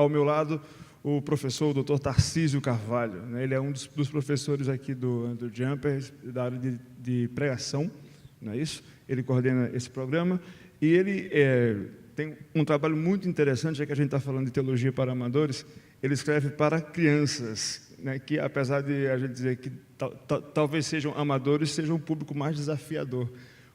ao meu lado, o professor, o Dr. Tarcísio Carvalho, né? Ele é um dos professores aqui do Jumper, da área de pregação, não é isso? Ele coordena esse programa e ele tem um trabalho muito interessante, já que a gente está falando de teologia para amadores. Ele escreve para crianças, né? Que apesar de a gente dizer que talvez sejam amadores, sejam um público mais desafiador.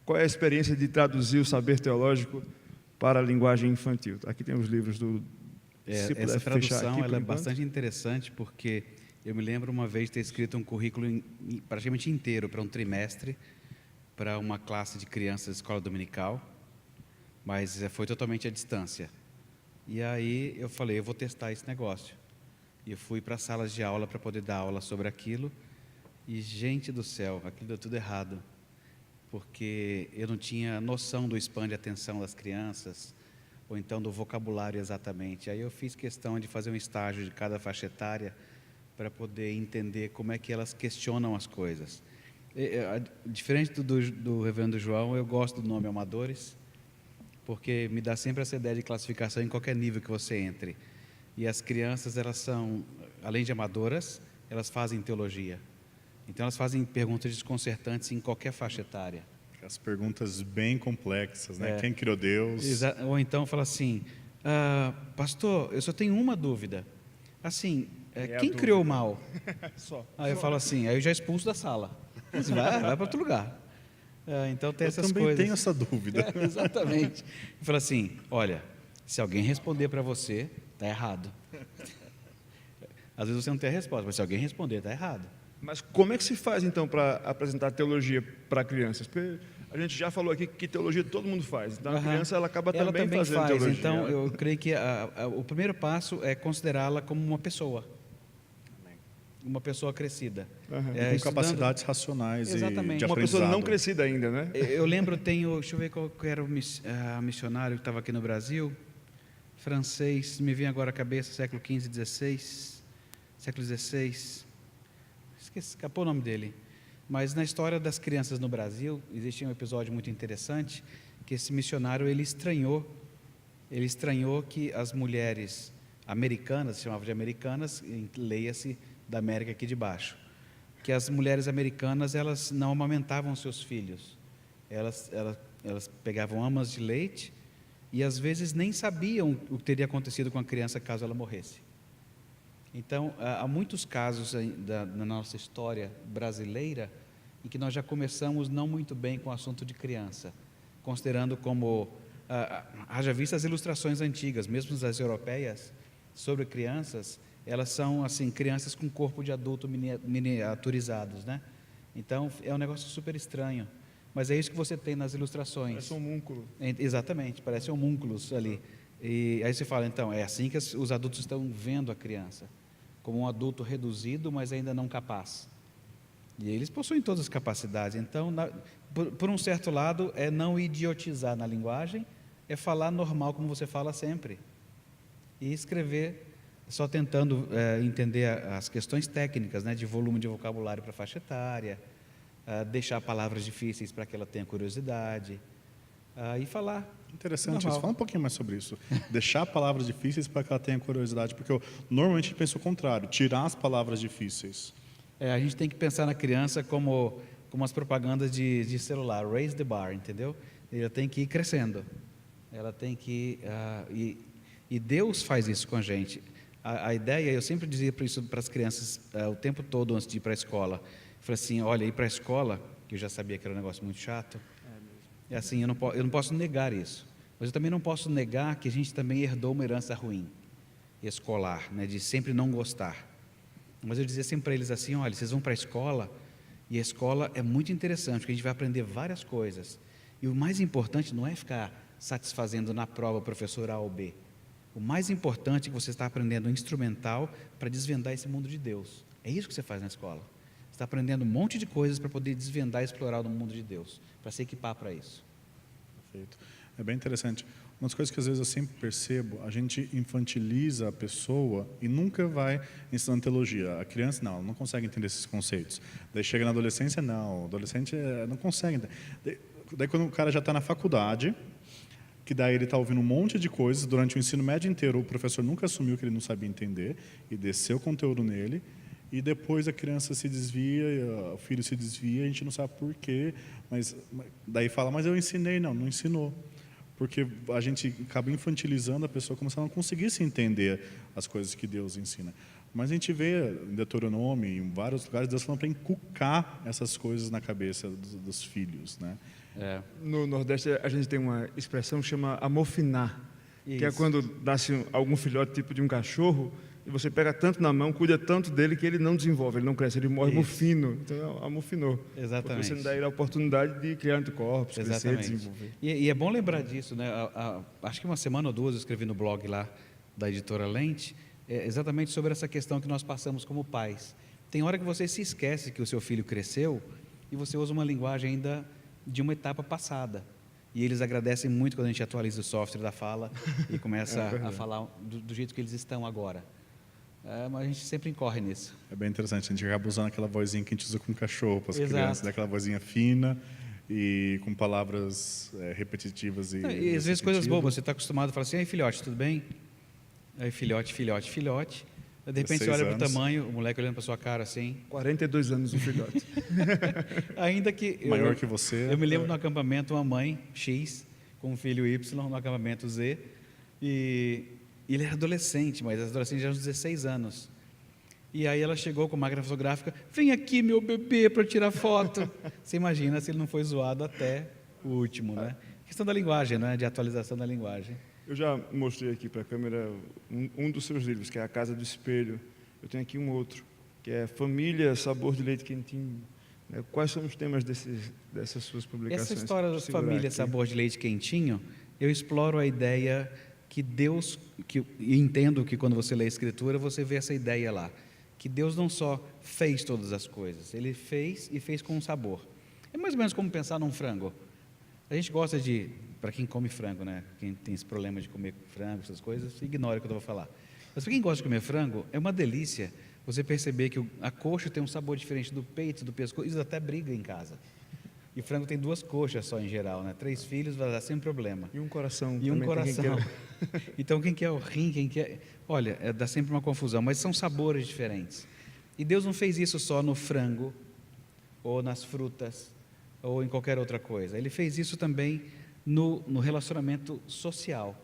Qual é a experiência de traduzir o saber teológico para a linguagem infantil? Aqui tem os livros do... Essa tradução ela é bastante interessante, porque eu me lembro uma vez de ter escrito um currículo praticamente inteiro para um trimestre, para uma classe de crianças de escola dominical, mas foi totalmente à distância. E aí eu falei, eu vou testar esse negócio. E eu fui para salas de aula para poder dar aula sobre aquilo, e gente do céu, aquilo deu tudo errado, porque eu não tinha noção do span de atenção das crianças, ou então do vocabulário exatamente. Aí eu fiz questão de fazer um estágio de cada faixa etária para poder entender como é que elas questionam as coisas. Diferente do reverendo João, eu gosto do nome amadores, porque me dá sempre essa ideia de classificação em qualquer nível que você entre. E as crianças, elas são, além de amadoras, elas fazem teologia. Então elas fazem perguntas desconcertantes em qualquer faixa etária. As perguntas bem complexas, né? Quem criou Deus? Ou então fala assim, pastor, eu só tenho uma dúvida. Assim, quem criou o mal? Só. Aí eu falo assim, aí eu já expulso da sala. Assim, vai para outro lugar. Então tem essas coisas. Eu também tenho essa dúvida. Exatamente. Eu falo assim, olha, se alguém responder para você, está errado. Às vezes você não tem a resposta, mas se alguém responder, está errado. Mas como é que se faz, então, para apresentar teologia para crianças? Porque a gente já falou aqui que teologia todo mundo faz. Então, a criança ela acaba também fazendo faz. Teologia. Então, eu creio que o primeiro passo é considerá-la como uma pessoa. Uma pessoa crescida. Com capacidades racionais e de aprendizado. Uma pessoa não crescida ainda, né? Eu lembro, deixa eu ver qual era o missionário que estava aqui no Brasil, francês, me vem agora à cabeça, século XV, século XVI, escapou o nome dele, mas na história das crianças no Brasil, existe um episódio muito interessante, que esse missionário, ele estranhou que as mulheres americanas, se chamavam de americanas, leia-se da América aqui de baixo, que as mulheres americanas, elas não amamentavam seus filhos, elas pegavam amas de leite e às vezes nem sabiam o que teria acontecido com a criança caso ela morresse. Então, há muitos casos na nossa história brasileira em que nós já começamos não muito bem com o assunto de criança, considerando como, haja vista as ilustrações antigas, mesmo as europeias, sobre crianças, elas são assim, crianças com corpo de adulto miniaturizados, né? Então, é um negócio super estranho, mas é isso que você tem nas ilustrações. Parece um homúnculo. Exatamente, parece homúnculos ali. E aí você fala, então, é assim que os adultos estão vendo a criança, como um adulto reduzido, mas ainda não capaz. E eles possuem todas as capacidades. Então, por um certo lado, é não idiotizar na linguagem, é falar normal como você fala sempre. E escrever só tentando entender as questões técnicas, né, de volume de vocabulário para a faixa etária, deixar palavras difíceis para que ela tenha curiosidade, e falar. Interessante normal. isso. Fala um pouquinho mais sobre isso. Deixar palavras difíceis para que ela tenha curiosidade, porque eu normalmente penso o contrário, tirar as palavras difíceis. A gente tem que pensar na criança como as propagandas de celular, raise the bar, entendeu? Ela tem que ir crescendo. Ela tem que e Deus faz isso com a gente. A ideia, eu sempre dizia isso para as crianças o tempo todo antes de ir para a escola. Eu falei assim, olha, ir para a escola, que eu já sabia que era um negócio muito chato, é assim, eu não posso negar isso, mas eu também não posso negar que a gente também herdou uma herança ruim, escolar, né, de sempre não gostar. Mas eu dizia sempre para eles assim, olha, vocês vão para a escola, e a escola é muito interessante, porque a gente vai aprender várias coisas, e o mais importante não é ficar satisfazendo na prova o professor A ou B, o mais importante é que você está aprendendo um instrumental para desvendar esse mundo de Deus. É isso que você faz na escola. Você está aprendendo um monte de coisas para poder desvendar e explorar o mundo de Deus, para se equipar para isso. Perfeito. É bem interessante. Uma das coisas que às vezes eu sempre percebo, a gente infantiliza a pessoa e nunca vai ensinando teologia. A criança, não, ela não consegue entender esses conceitos. Daí chega na adolescência, não, o adolescente não consegue. Daí quando o cara já está na faculdade, que daí ele está ouvindo um monte de coisas durante o ensino médio inteiro, o professor nunca assumiu que ele não sabia entender e desceu o conteúdo nele, e depois a criança se desvia, o filho se desvia, a gente não sabe por quê, mas daí fala, mas eu ensinei. Não ensinou. Porque a gente acaba infantilizando a pessoa como se ela não conseguisse entender as coisas que Deus ensina. Mas a gente vê em Deuteronômio, em vários lugares, Deus falando para inculcar essas coisas na cabeça dos filhos, né? No Nordeste, a gente tem uma expressão que chama amofinar, que é quando nasce algum filhote tipo de um cachorro, e você pega tanto na mão, cuida tanto dele, que ele não desenvolve, ele não cresce, ele morre mofino. Então, amofinou. Exatamente. Porque você não dá ele a oportunidade de criar anticorpos, crescer, desenvolver. E é bom lembrar disso, né? Acho que uma semana ou duas eu escrevi no blog lá da Editora Lente, exatamente sobre essa questão que nós passamos como pais. Tem hora que você se esquece que o seu filho cresceu e você usa uma linguagem ainda de uma etapa passada. E eles agradecem muito quando a gente atualiza o software da fala e começa a falar do jeito que eles estão agora. Mas a gente sempre incorre nisso. É bem interessante, a gente acaba usando aquela vozinha que a gente usa com cachorro para as crianças, daquela vozinha fina e com palavras repetitivas. E às vezes coisas bobas, você está acostumado a falar assim, aí filhote, tudo bem? Aí filhote. De repente você olha para o tamanho, o moleque olhando para sua cara assim. 42 anos o filhote. Ainda que... Maior que você. Eu me lembro no acampamento, uma mãe X com um filho Y no acampamento Z, e ele era adolescente, mas adolescente já uns 16 anos. E aí ela chegou com a máquina fotográfica, vem aqui meu bebê para tirar foto. Você imagina se ele não foi zoado até o último, né? Questão da linguagem, né? De atualização da linguagem. Eu já mostrei aqui para a câmera um dos seus livros, que é A Casa do Espelho. Eu tenho aqui um outro, que é Família, Sabor de Leite Quentinho. Quais são os temas dessas suas publicações? Essa história da Família, Sabor de Leite Quentinho, eu exploro a ideia que Deus, e entendo que quando você lê a Escritura, você vê essa ideia lá, que Deus não só fez todas as coisas, Ele fez e fez com um sabor. É mais ou menos como pensar num frango. A gente gosta de... Para quem come frango, né? Quem tem esse problema de comer frango, essas coisas, ignora o que eu vou falar. Mas para quem gosta de comer frango, é uma delícia você perceber que a coxa tem um sabor diferente do peito, do pescoço, isso até briga em casa. E o frango tem 2 coxas só em geral, né? 3 filhos vai dar sem problema. E um coração. E um coração. Então quem quer o rim, quem quer... Olha, dá sempre uma confusão, mas são sabores diferentes. E Deus não fez isso só no frango, ou nas frutas, ou em qualquer outra coisa. Ele fez isso também no relacionamento social.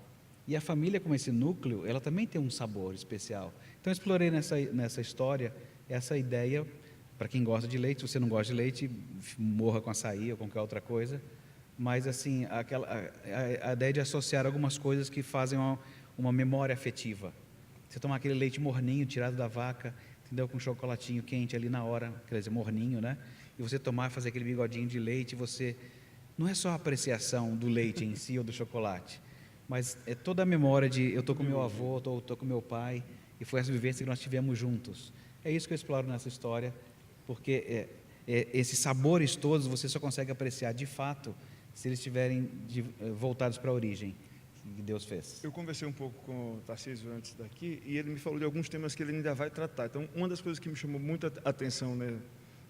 E a família, como esse núcleo, ela também tem um sabor especial. Então, eu explorei nessa história essa ideia, para quem gosta de leite. Se você não gosta de leite, morra com açaí ou qualquer outra coisa. Mas, assim, a ideia de associar algumas coisas que fazem uma memória afetiva. Você tomar aquele leite morninho, tirado da vaca, entendeu? Com um chocolatinho quente ali na hora, quer dizer, morninho, né? E você tomar, fazer aquele bigodinho de leite, você... Não é só a apreciação do leite em si ou do chocolate, mas é toda a memória de eu estou com meu avô, estou com meu pai, e foi essa vivência que nós tivemos juntos. É isso que eu exploro nessa história, porque esses sabores todos você só consegue apreciar de fato se eles estiverem voltados para a origem que Deus fez. Eu conversei um pouco com o Tarcísio antes daqui, e ele me falou de alguns temas que ele ainda vai tratar. Então, uma das coisas que me chamou muita atenção, né,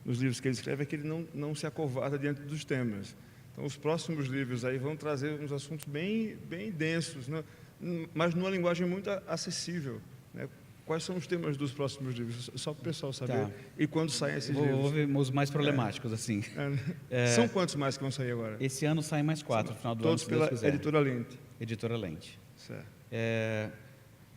nos livros que ele escreve é que ele não se acovarda diante dos temas. Então, os próximos livros aí vão trazer uns assuntos bem densos, né? Mas numa linguagem muito acessível, né? Quais são os temas dos próximos livros? Só para o pessoal saber. Tá. E quando saem esses livros? Vou ver os mais problemáticos, assim. São quantos mais que vão sair agora? Esse ano saem mais 4, no final do Todos ano, se Deus pela quiser. Editora Lente. Editora Lente. Certo.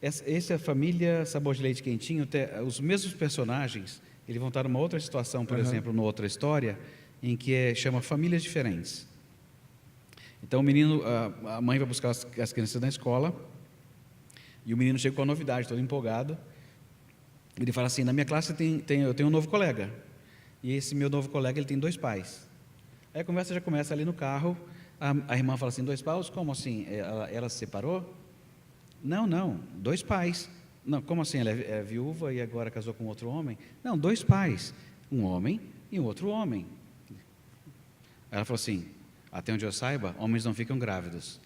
Essa família Sabor de Leite Quentinho, os mesmos personagens, eles vão estar numa outra situação, por exemplo, numa outra história, em que chama Famílias Diferentes. Então o menino, a mãe vai buscar as crianças na escola, e o menino chega com a novidade, todo empolgado. Ele fala assim: na minha classe eu tenho um novo colega, e esse meu novo colega ele tem 2 pais. Aí a conversa já começa ali no carro. A irmã fala assim: 2 pais? Como assim? Ela se separou? Não, 2 pais. Não, como assim? Ela é viúva e agora casou com outro homem? Não, 2 pais, um homem e um outro homem. Ela falou assim: até onde eu saiba, homens não ficam grávidos.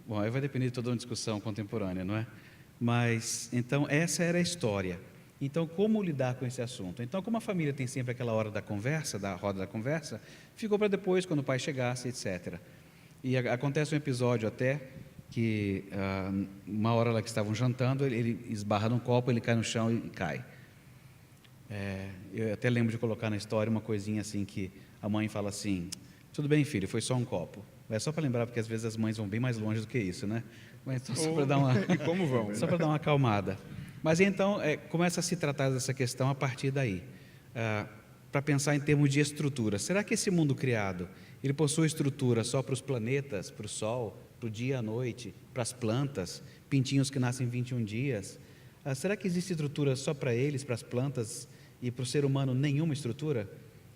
Bom, aí vai depender de toda uma discussão contemporânea, não é? Mas, então, essa era a história. Então, como lidar com esse assunto? Então, como a família tem sempre aquela hora da conversa, da roda da conversa, ficou para depois, quando o pai chegasse, etc. E acontece um episódio até que, uma hora lá que estavam jantando, ele esbarra num copo, ele cai no chão e cai. Eu até lembro de colocar na história uma coisinha assim, que a mãe fala assim: tudo bem, filho, foi só um copo. É só para lembrar, porque às vezes as mães vão bem mais longe do que isso, né? Mas só para dar uma, E como vão? só para dar uma acalmada. Mas então, começa a se tratar dessa questão a partir daí, para pensar em termos de estrutura. Será que esse mundo criado, ele possui estrutura só para os planetas, para o Sol, para o dia e a noite, para as plantas, pintinhos que nascem em 21 dias? Será que existe estrutura só para eles, para as plantas, e para o ser humano nenhuma estrutura?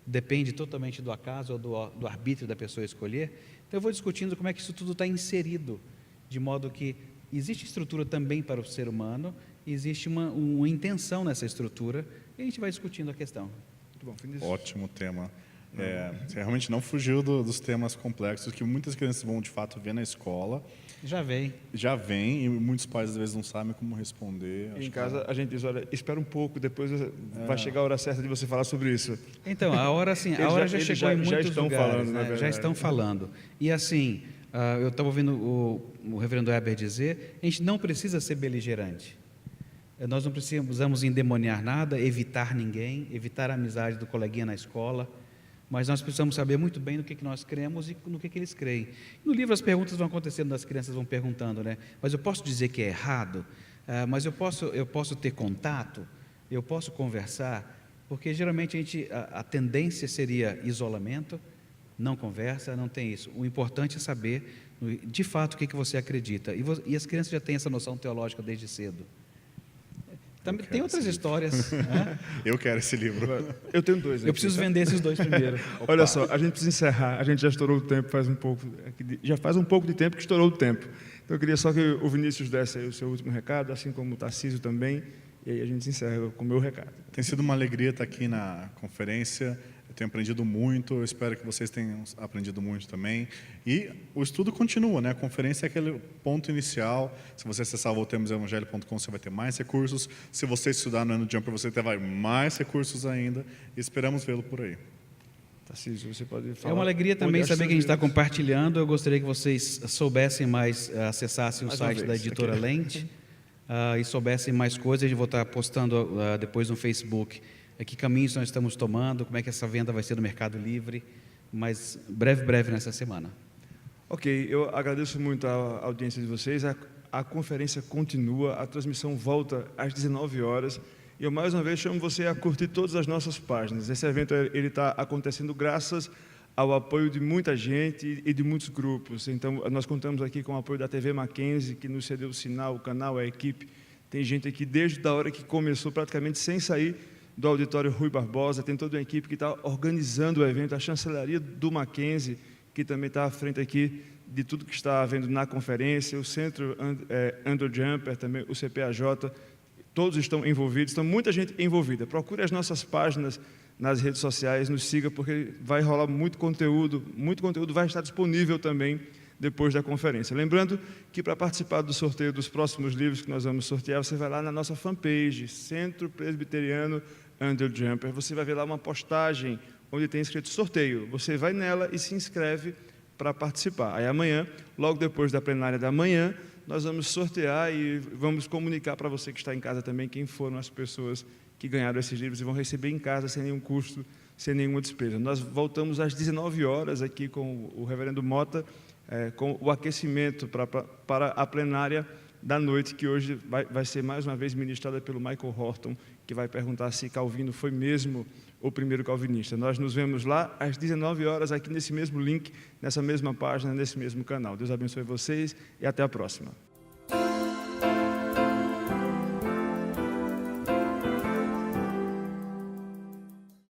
Depende totalmente do acaso ou do arbítrio da pessoa escolher? Então eu vou discutindo como é que isso tudo está inserido, de modo que existe estrutura também para o ser humano, existe uma intenção nessa estrutura, e a gente vai discutindo a questão. Muito bom, Vinícius. Ótimo tema. Você realmente não fugiu dos temas complexos que muitas crianças vão de fato ver na escola. Já vem. Já vem, e muitos pais às vezes não sabem como responder. E em casa a gente diz: olha, espera um pouco, depois vai chegar a hora certa de você falar sobre isso. Então, a hora já chegou em muitos estão lugares, falando, né? Já estão falando. E assim, eu estava ouvindo o reverendo Heber dizer, a gente não precisa ser beligerante. Nós não precisamos endemoniar nada, evitar ninguém, evitar a amizade do coleguinha na escola, mas nós precisamos saber muito bem no que nós cremos e no que eles creem. No livro as perguntas vão acontecendo, as crianças vão perguntando, né? Mas eu posso dizer que é errado? Mas eu posso ter contato? Eu posso conversar? Porque geralmente a tendência seria isolamento, não conversa, não tem isso. O importante é saber, de fato, o que você acredita. E as crianças já têm essa noção teológica desde cedo. Também tem outras histórias. Né? Eu quero esse livro. Eu tenho dois aqui. Eu preciso vender esses dois primeiro. Olha só, a gente precisa encerrar. A gente já estourou o tempo já faz um pouco de tempo que estourou o tempo. Então eu queria só que o Vinícius desse aí o seu último recado, assim como o Tarcísio também, e aí a gente encerra com o meu recado. Tem sido uma alegria estar aqui na conferência. Eu tenho aprendido muito, eu espero que vocês tenham aprendido muito também. E o estudo continua, né? A conferência é aquele ponto inicial. Se você acessar voltemosevangelho.com, você vai ter mais recursos. Se você estudar no Ano Jumper, você vai ter mais recursos ainda. E esperamos vê-lo por aí. Tarcísio, você pode falar. É uma alegria também saber que a gente está compartilhando. Eu gostaria que vocês soubessem mais, acessassem o site da editora Lente e soubessem mais coisas. Eu vou estar postando depois no Facebook que caminhos nós estamos tomando, como é que essa venda vai ser no Mercado Livre, mas breve nessa semana. Ok, eu agradeço muito a audiência de vocês. A conferência continua, a transmissão volta às 19 horas. E eu mais uma vez chamo você a curtir todas as nossas páginas. Esse evento está acontecendo graças ao apoio de muita gente e de muitos grupos. Então, nós contamos aqui com o apoio da TV Mackenzie, que nos cedeu o sinal, o canal, a equipe. Tem gente aqui desde a hora que começou, praticamente sem sair do auditório Rui Barbosa. Tem toda uma equipe que está organizando o evento, a chancelaria do Mackenzie, que também está à frente aqui de tudo que está havendo na conferência, o Centro Andrew Jumper, também o CPAJ, todos estão envolvidos, então muita gente envolvida. Procure as nossas páginas nas redes sociais, nos siga, porque vai rolar muito conteúdo vai estar disponível também depois da conferência. Lembrando que para participar do sorteio dos próximos livros que nós vamos sortear, você vai lá na nossa fanpage, Centro Presbiteriano Andrew Jumper, você vai ver lá uma postagem onde tem escrito sorteio. Você vai nela e se inscreve para participar. Aí amanhã, logo depois da plenária da manhã, nós vamos sortear e vamos comunicar para você que está em casa também quem foram as pessoas que ganharam esses livros e vão receber em casa sem nenhum custo, sem nenhuma despesa. Nós voltamos às 19 horas aqui com o reverendo Mota, com o aquecimento para a plenária da noite, que hoje vai ser mais uma vez ministrada pelo Michael Horton, que vai perguntar se Calvino foi mesmo o primeiro calvinista. Nós nos vemos lá às 19 horas, aqui nesse mesmo link, nessa mesma página, nesse mesmo canal. Deus abençoe vocês e até a próxima.